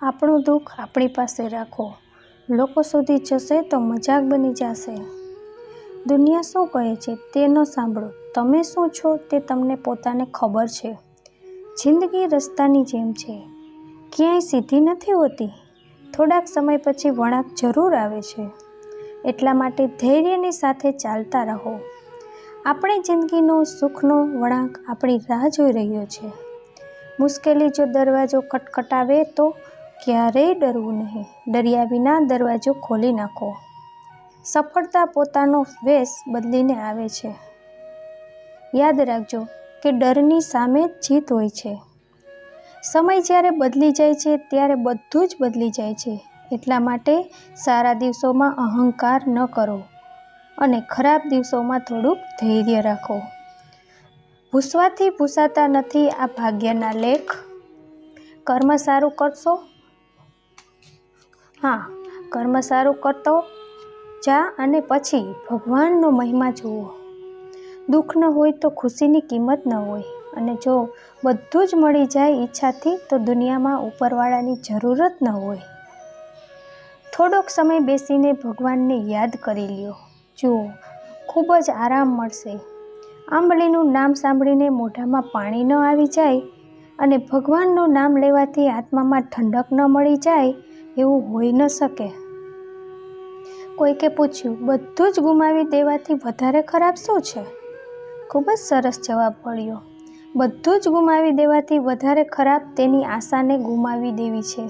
આપણું દુઃખ આપણી પાસે રાખો, લોકો સુધી જશે તો મજાક બની જશે। દુનિયા શું કહે છે તે ન સાંભળો, તમે શું છો તે તમને પોતાને ખબર છે। જિંદગી રસ્તાની જેમ છે, ક્યાંય સીધી નથી હોતી, થોડાક સમય પછી વળાંક જરૂર આવે છે। એટલા માટે ધૈર્યની સાથે ચાલતા રહો। આપણી જિંદગીનો સુખનો વળાંક આપણી રાહ જોઈ રહ્યો છે। મુશ્કેલી જો દરવાજો ખટખટાવે તો ક્યારેય ડરવું નહીં, ડર્યા વિના દરવાજો ખોલી નાખો। સફળતા પોતાનો વેશ બદલીને આવે છે। યાદ રાખજો કે ડરની સામે જ જીત હોય છે। સમય જ્યારે બદલી જાય છે ત્યારે બધું જ બદલી જાય છે। એટલા માટે સારા દિવસોમાં અહંકાર ન કરો અને ખરાબ દિવસોમાં થોડુંક ધૈર્ય રાખો। ભૂસવાથી ભૂસાતા નથી આ ભાગ્યના લેખ। કર્મ સારું કરશો, કર્મ સારું કરતો જા અને પછી ભગવાનનો મહિમા જુઓ। દુઃખ ન હોય તો ખુશીની કિંમત ન હોય, અને જો બધું જ મળી જાય ઈચ્છાથી તો દુનિયામાં ઉપરવાળાની જરૂરત ન હોય। થોડોક સમય બેસીને ભગવાનને યાદ કરી લ્યો, જુઓ ખૂબ જ આરામ મળશે। આંબલીનું નામ સાંભળીને મોઢામાં પાણી ન આવી જાય અને ભગવાનનું નામ લેવાથી આત્મામાં ઠંડક ન મળી જાય એવું હોઈ ન શકે। કોઈકે પૂછ્યું, બધું જ ગુમાવી દેવાથી વધારે ખરાબ શું છે? ખૂબ જ સરસ જવાબ મળ્યો, બધું જ ગુમાવી દેવાથી વધારે ખરાબ તેની આશાને ગુમાવી દેવી છે,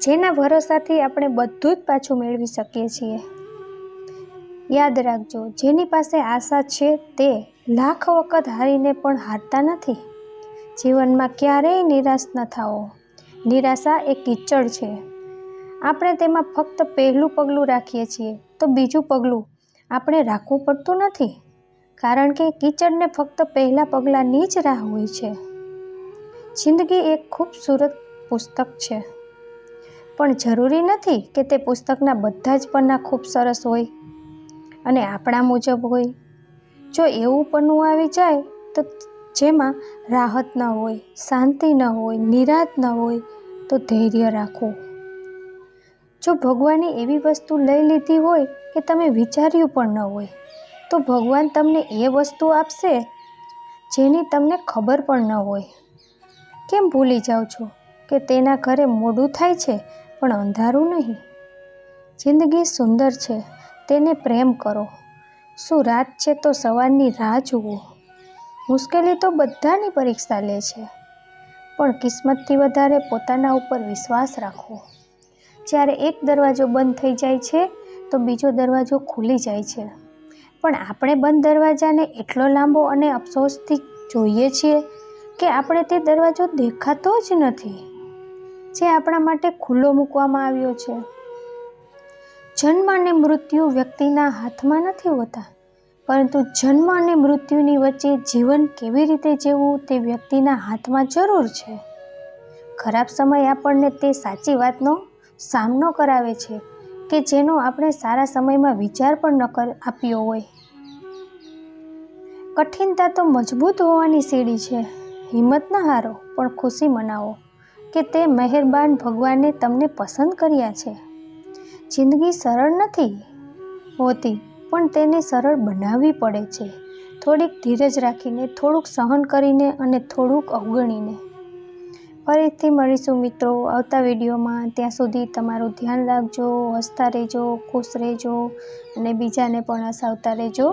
જેના ભરોસાથી આપણે બધું જ પાછું મેળવી શકીએ છીએ। યાદ રાખજો, જેની પાસે આશા છે તે લાખ વખત હારીને પણ હારતા નથી। જીવનમાં ક્યારેય નિરાશ ન થાઓ, નિરાશા એ કીચડ છે, આપણે તેમાં ફક્ત પહેલું પગલું રાખીએ છીએ તો બીજું પગલું આપણે રાખવું પડતું નથી, કારણ કે કીચડને ફક્ત પહેલા પગલાંની જ રાહ હોય છે। જિંદગી એક ખૂબસૂરત પુસ્તક છે, પણ જરૂરી નથી કે તે પુસ્તકના બધા જ પન્ના ખૂબ સરસ હોય અને આપણા મુજબ હોય। જો એવું પન્નું આવી જાય તો જેમાં રાહત ન હોય, શાંતિ ન હોય, નિરાંત ન હોય તો ધૈર્ય રાખો। જો ભગવાને એવી વસ્તુ લઈ લીધી હોય કે તમે વિચાર્યું પણ ન હોય, તો ભગવાન તમને એ વસ્તુ આપશે જેની તમને ખબર પણ ન હોય। કેમ ભૂલી જાઓ છો કે તેના ઘરે મોડું થાય છે પણ અંધારું નહીં? જિંદગી સુંદર છે, તેને પ્રેમ કરો। શું રાત છે તો સવારની રાહ જુઓ। મુશ્કેલી તો બધાની પરીક્ષા લે છે, પણ કિસ્મતથી વધારે પોતાના ઉપર વિશ્વાસ રાખો। જ્યારે એક દરવાજો બંધ થઈ જાય છે તો બીજો દરવાજો ખુલી જાય છે, પણ આપણે બંધ દરવાજાને એટલો લાંબો અને અફસોસથી જોઈએ છીએ કે આપણે તે દરવાજો દેખાતો જ નથી જે આપણા માટે ખુલ્લો મૂકવામાં આવ્યો છે। જન્મ અને મૃત્યુ વ્યક્તિના હાથમાં નથી હોતા, પરંતુ જન્મ અને મૃત્યુની વચ્ચે જીવન કેવી રીતે જીવવું તે વ્યક્તિના હાથમાં જરૂર છે। ખરાબ સમય આપણને તે સાચી વાતનો સામનો કરાવે છે કે જેનો આપણે સારા સમયમાં વિચાર પણ ન આપ્યો હોય। કઠિનતા તો મજબૂત હોવાની સીડી છે, હિંમત ન હારો પણ ખુશી મનાવો કે તે મહેરબાન ભગવાને તમને પસંદ કર્યા છે। જિંદગી સરળ નથી હોતી, પણ તેને સરળ બનાવવી પડે છે, થોડીક ધીરજ રાખીને, થોડુંક સહન કરીને અને થોડુંક અવગણીને। ફરીથી મળીશું મિત્રો આવતા વિડીયોમાં, ત્યાં સુધી તમારું ધ્યાન રાખજો, હસતા રહેજો, ખુશ રહેજો અને બીજાને પણ હસાવતા રહેજો।